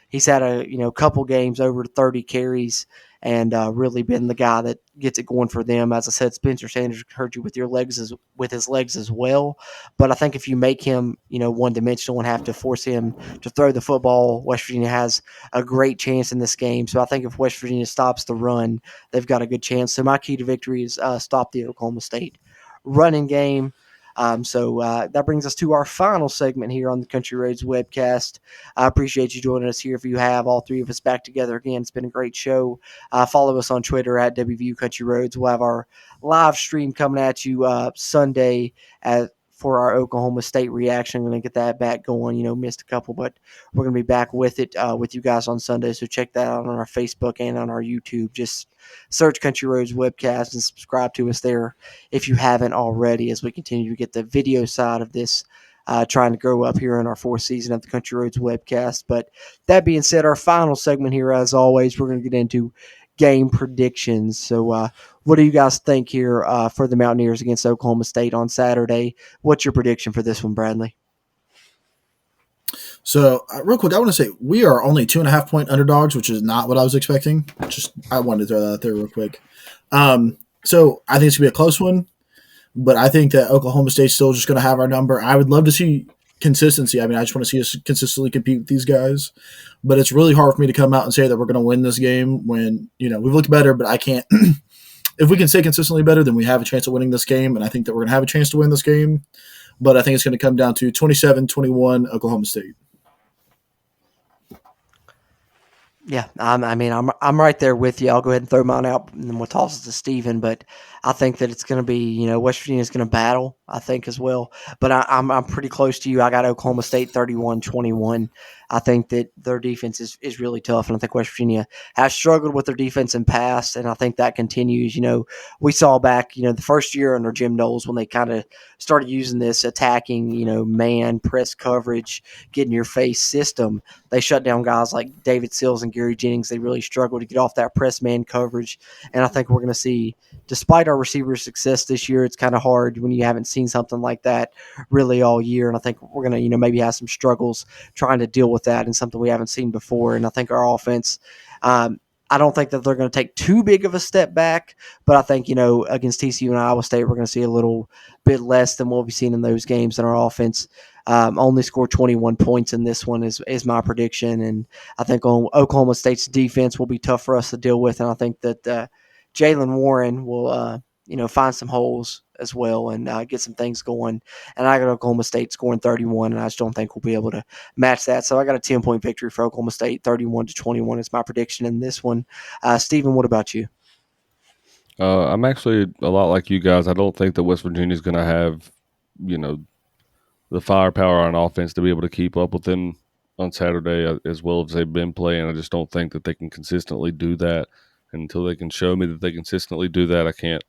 He's had a couple games over 30 carries and really been the guy that gets it going for them. As I said, Spencer Sanders hurt you with his legs as well. But I think if you make him one dimensional and have to force him to throw the football, West Virginia has a great chance in this game. So I think if West Virginia stops the run, they've got a good chance. So my key to victory is stop the Oklahoma State running game. So that brings us to our final segment here on the Country Roads webcast. I appreciate you joining us here. If you have all three of us back together again, it's been a great show. Follow us on Twitter at WVU Country Roads. We'll have our live stream coming at you Sunday for our Oklahoma State reaction. I'm going to get that back going. Missed a couple, but we're going to be back with it with you guys on Sunday. So check that out on our Facebook and on our YouTube. Just search Country Roads webcast and subscribe to us there if you haven't already, as we continue to get the video side of this trying to grow up here in our fourth season of the Country Roads webcast. But that being said, our final segment here, as always, we're going to get into game predictions. So, what do you guys think here for the Mountaineers against Oklahoma State on Saturday? What's your prediction for this one, Bradley? So, real quick, I want to say we are only 2.5-point underdogs, which is not what I was expecting. I wanted to throw that out there real quick. So, I think it's going to be a close one, but I think that Oklahoma State's still just going to have our number. I would love to see consistency. I mean, I just want to see us consistently compete with these guys, but it's really hard for me to come out and say that we're going to win this game when, we've looked better, but I can't. If we can stay consistently better, then we have a chance of winning this game, and I think that we're going to have a chance to win this game, but I think it's going to come down to 27-21 Oklahoma State. Yeah, I'm right there with you. I'll go ahead and throw mine out, and then we'll toss it to Steven. But I think that it's going to be, West Virginia's going to battle, I think, as well. But I'm pretty close to you. I got Oklahoma State 31-21. I think that their defense is really tough, and I think West Virginia has struggled with their defense in past, and I think that continues. We saw back, the first year under Jim Knowles when they kind of started using this attacking, man press coverage, get in your face system. They shut down guys like David Sills and Gary Jennings. They really struggled to get off that press man coverage. And I think we're going to see, despite our receiver success this year, it's kind of hard when you haven't seen something like that really all year. And I think we're going to, maybe have some struggles trying to deal with that and something we haven't seen before. And I think our offense, I don't think that they're going to take too big of a step back, but I think, against TCU and Iowa State, we're going to see a little bit less than what we've seen in those games. And our offense only scored 21 points in this one is my prediction. And I think Oklahoma State's defense will be tough for us to deal with. And I think that Jalen Warren will, find some holes as well and get some things going. And I got Oklahoma State scoring 31, and I just don't think we'll be able to match that. So I got a 10-point victory for Oklahoma State, 31-21 is my prediction in this one. Steven, what about you? I'm actually a lot like you guys. I don't think that West Virginia is going to have, the firepower on offense to be able to keep up with them on Saturday as well as they've been playing. I just don't think that they can consistently do that. And until they can show me that they consistently do that, I can't,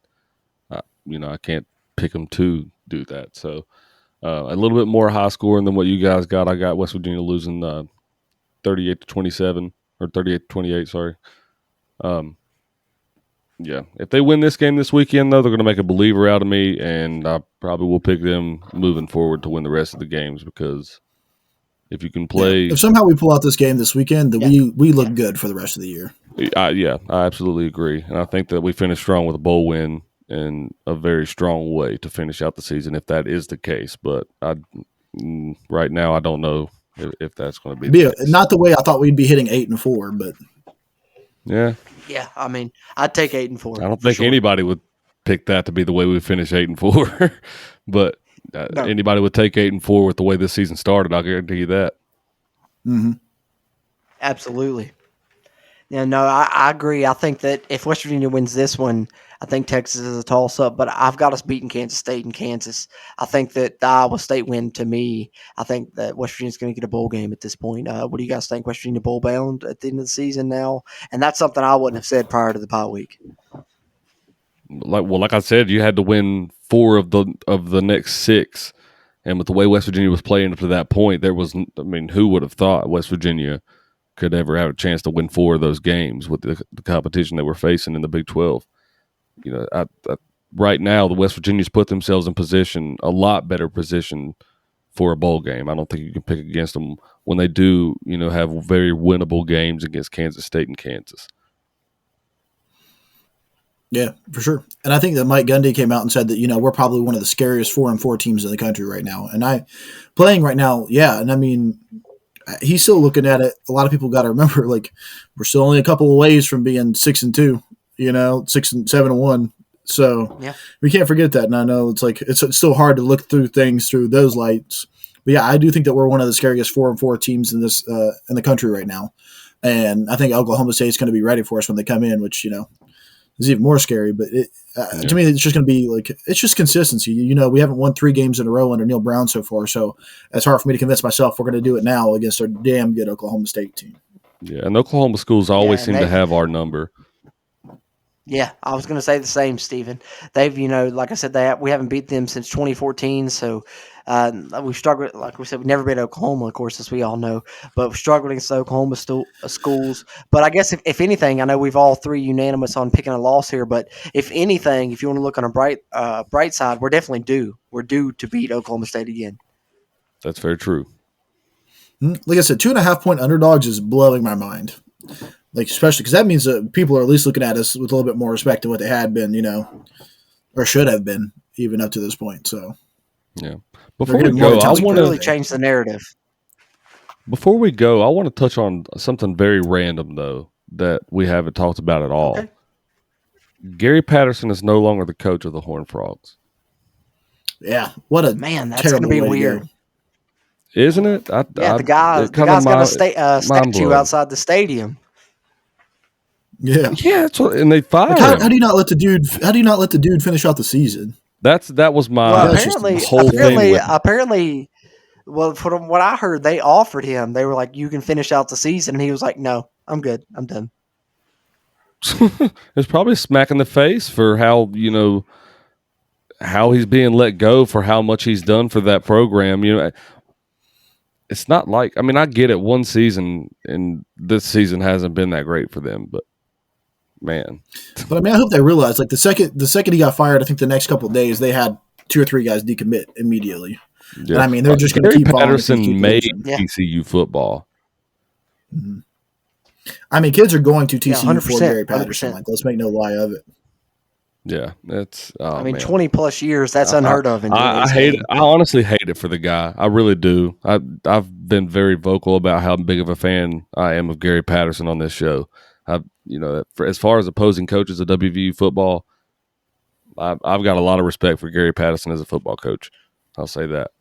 I can't pick them to do that. So a little bit more high scoring than what you guys got. I got West Virginia losing 38-27 or 38-28. Sorry. Yeah, if they win this game this weekend, though, they're going to make a believer out of me, and I probably will pick them moving forward to win the rest of the games because if you can Yeah. play, If somehow we pull out this game this weekend, then Yeah. we look good for the rest of the year. yeah, I absolutely agree, and I think that we finish strong with a bowl win in a very strong way to finish out the season if that is the case. But right now, I don't know if that's going to be the case. Not the way I thought we'd be hitting 8-4, but Yeah, Yeah, I mean, I'd take 8-4. I don't think anybody would pick that to be the way we finish 8-4, but No. anybody would take 8-4 with the way this season started. I'll guarantee you that. mm-hmm. Absolutely. Yeah, no, I agree. I think that if West Virginia wins this one, I think Texas is a toss-up, but I've got us beating Kansas State and Kansas. I think that the Iowa State win, to me, I think that West Virginia's going to get a bowl game at this point. What do you guys think? West Virginia bowl bound at the end of the season now? And that's something I wouldn't have said prior to the bye week. Like I said, you had to win 4 of the next 6, and with the way West Virginia was playing up to that point, there was, I mean, who would have thought West Virginia could ever have a chance to win 4 of those games with the competition that we're facing in the Big 12? You know, right now the West Virginians put themselves in position, a lot better position for a bowl game. I don't think you can pick against them when they do, have very winnable games against Kansas State and Kansas. Yeah, for sure. And I think that Mike Gundy came out and said that, we're probably one of the scariest 4-4 teams in the country right now. And playing right now, yeah. And I mean, he's still looking at it. A lot of people got to remember, like, we're still only a couple of ways from being 6-2, 6-7-1. So yeah, we can't forget that. And I know it's still hard to look through things through those lights. But yeah, I do think that we're one of the scariest 4-4 teams in this in the country right now. And I think Oklahoma State's going to be ready for us when they come in, which, is even more scary. But to me, it's just going to be it's just consistency. We haven't won 3 games in a row under Neil Brown so far. So it's hard for me to convince myself we're going to do it now against a damn good Oklahoma State team. Yeah, and Oklahoma schools always seem to have our number. Yeah, I was going to say the same, Stephen. They've, like I said, we haven't beat them since 2014. So we've struggled. Like we said, we've never beat Oklahoma, of course, as we all know. But we're struggling against Oklahoma schools. But I guess if anything, I know we've all 3 unanimous on picking a loss here. But if anything, if you want to look on a bright side, we're definitely due. We're due to beat Oklahoma State again. That's very true. Like I said, 2.5-point underdogs is blowing my mind. Especially because that means that people are at least looking at us with a little bit more respect than what they had been, or should have been even up to this point. So, yeah. Before we go, I want to really change the narrative. Before we go, I want to touch on something very random though that we haven't talked about at all. Okay. Gary Patterson is no longer the coach of the Horned Frogs. Yeah, what a man! That's going to be weird, isn't it? The guy's got a statue outside the stadium. Yeah, that's what, and they fired him. How do you not let the dude finish out the season? That was my whole thing. Apparently, well, from what I heard, they offered him. They were like, "You can finish out the season," and he was like, "No, I'm good. I'm done." It's probably a smack in the face for how he's being let go for how much he's done for that program. It's not like, I mean, I get it. One season, and this season hasn't been that great for them, but. Man, but I mean, I hope they realize the second he got fired, I think the next couple of days they had 2 or 3 guys decommit immediately. Yeah. And I mean, they're just going to keep Patterson made TCU football. Mm-hmm. I mean, kids are going to TCU for Gary Patterson. Let's make no lie of it. Yeah, that's. I mean, 20 plus years. That's unheard of. I hate it. I honestly hate it for the guy. I really do. I've been very vocal about how big of a fan I am of Gary Patterson on this show. As far as opposing coaches of WVU football, I've got a lot of respect for Gary Patterson as a football coach. I'll say that.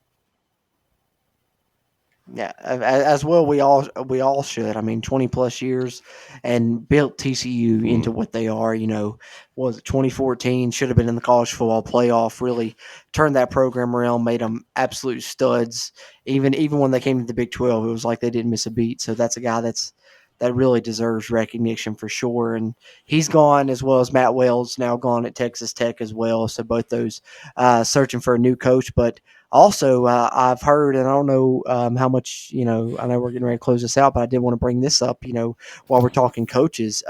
Yeah, as well. We all should. I mean, 20 plus years, and built TCU into what they are. Was it 2014? Should have been in the college football playoff. Really turned that program around, made them absolute studs. Even when they came to the Big 12, it was like they didn't miss a beat. So that's a guy that really deserves recognition for sure. And he's gone, as well as Matt Wells now gone at Texas Tech as well. So both those searching for a new coach. But Also, I've heard, and I don't know how much, I know we're getting ready to close this out, but I did want to bring this up, while we're talking coaches.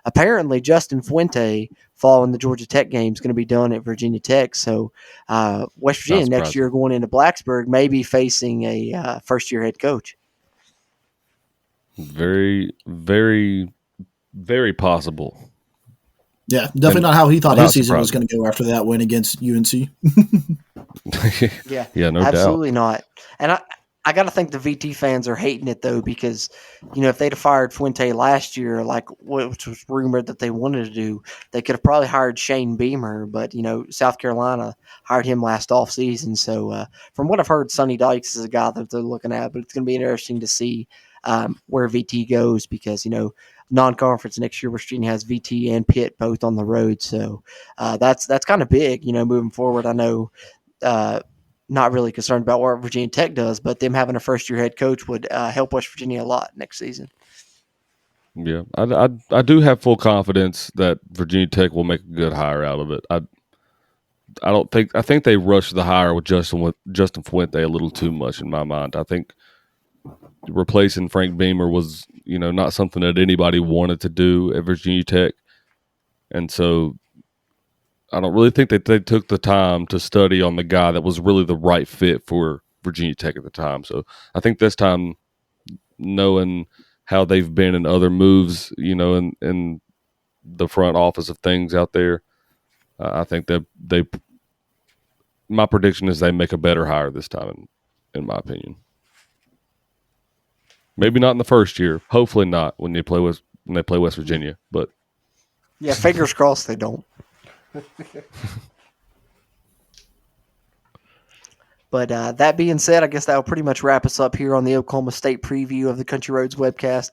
Apparently, Justin Fuente, following the Georgia Tech game, is going to be done at Virginia Tech. So, West Not Virginia next surprising. year going into Blacksburg may be facing a first-year head coach. Very, very, very possible. Yeah, definitely And not how he thought not his season was surprising. going to go after that win against UNC. Yeah, Yeah, no doubt. absolutely not. And I got to think the VT fans are hating it though, because if they'd have fired Fuente last year, like which was rumored that they wanted to do, they could have probably hired Shane Beamer. But South Carolina hired him last offseason. So from what I've heard, Sonny Dykes is a guy that they're looking at. But it's going to be interesting to see where VT goes, because non-conference next year, West Virginia has VT and Pitt both on the road. So that's kind of big, moving forward. I know. Not really concerned about what Virginia Tech does, but them having a first-year head coach would help West Virginia a lot next season. Yeah, I do have full confidence that Virginia Tech will make a good hire out of it. I think they rushed the hire with Justin Fuente a little too much in my mind. I think replacing Frank Beamer was not something that anybody wanted to do at Virginia Tech, and so I don't really think that they took the time to study on the guy that was really the right fit for Virginia Tech at the time. So I think this time, knowing how they've been in other moves, in the front office of things out there, I think that my prediction is they make a better hire this time, in my opinion. Maybe not in the first year. Hopefully not when they play West Virginia. But yeah, fingers crossed they don't. But that being said, I guess that will pretty much wrap us up here on the Oklahoma State preview of the Country Roads webcast.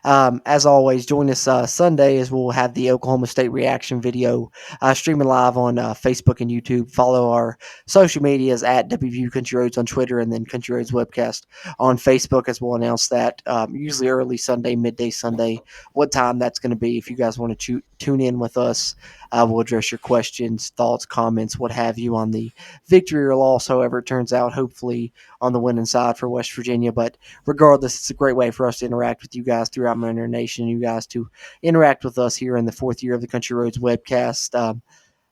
As always, join us Sunday as we'll have the Oklahoma State reaction video streaming live on Facebook and YouTube. Follow our social medias at WVU Country Roads on Twitter, and then Country Roads Webcast on Facebook, as we'll announce that usually early Sunday, midday Sunday, what time that's going to be. If you guys want to tune in with us, we'll address your questions, thoughts, comments, what have you on the victory or loss, however it turns out, hopefully on the winning side for West Virginia. But regardless, it's a great way for us to interact with you guys throughout Mountaineer Nation, you guys to interact with us here in the fourth year of the Country Roads webcast.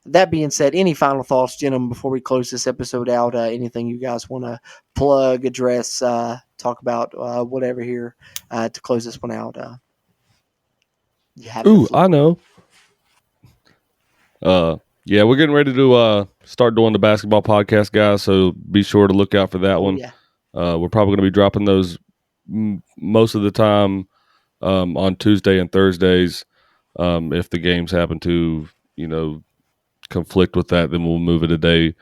That being said, any final thoughts, gentlemen, before we close this episode out? Anything you guys want to plug, address, talk about, whatever here to close this one out? I know. Yeah, we're getting ready to start doing the basketball podcast, guys. So be sure to look out for that one. Yeah. We're probably going to be dropping those most of the time on Tuesday and Thursdays. If the games happen to, conflict with that, then we'll move it a day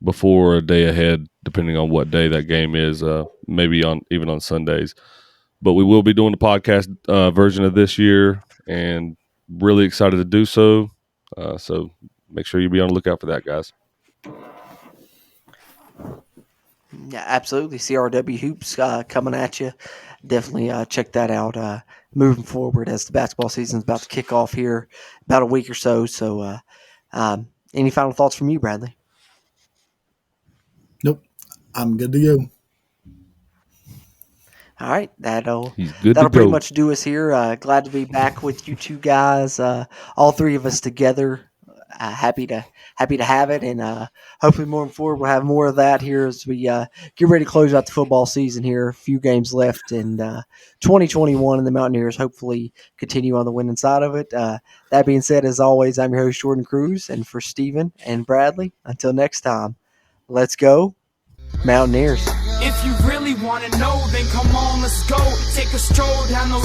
before or a day ahead, depending on what day that game is. Maybe even on Sundays. But we will be doing the podcast version of this year, and really excited to do so. So make sure you be on the lookout for that, guys. Yeah, absolutely. CRW Hoops coming at you. Definitely check that out moving forward as the basketball season is about to kick off here about a week or so. So any final thoughts from you, Bradley? Nope. I'm good to go. All right, that'll pretty much do us here. Glad to be back with you two guys, all three of us together. Happy to have it, and hopefully moving forward we'll have more of that here as we get ready to close out the football season here. A few games left in 2021, and the Mountaineers hopefully continue on the winning side of it. That being said, as always, I'm your host Jordan Cruz, and for Steven and Bradley, until next time, let's go Mountaineers. If you really want to know, then come on, let's go. Take a stroll down those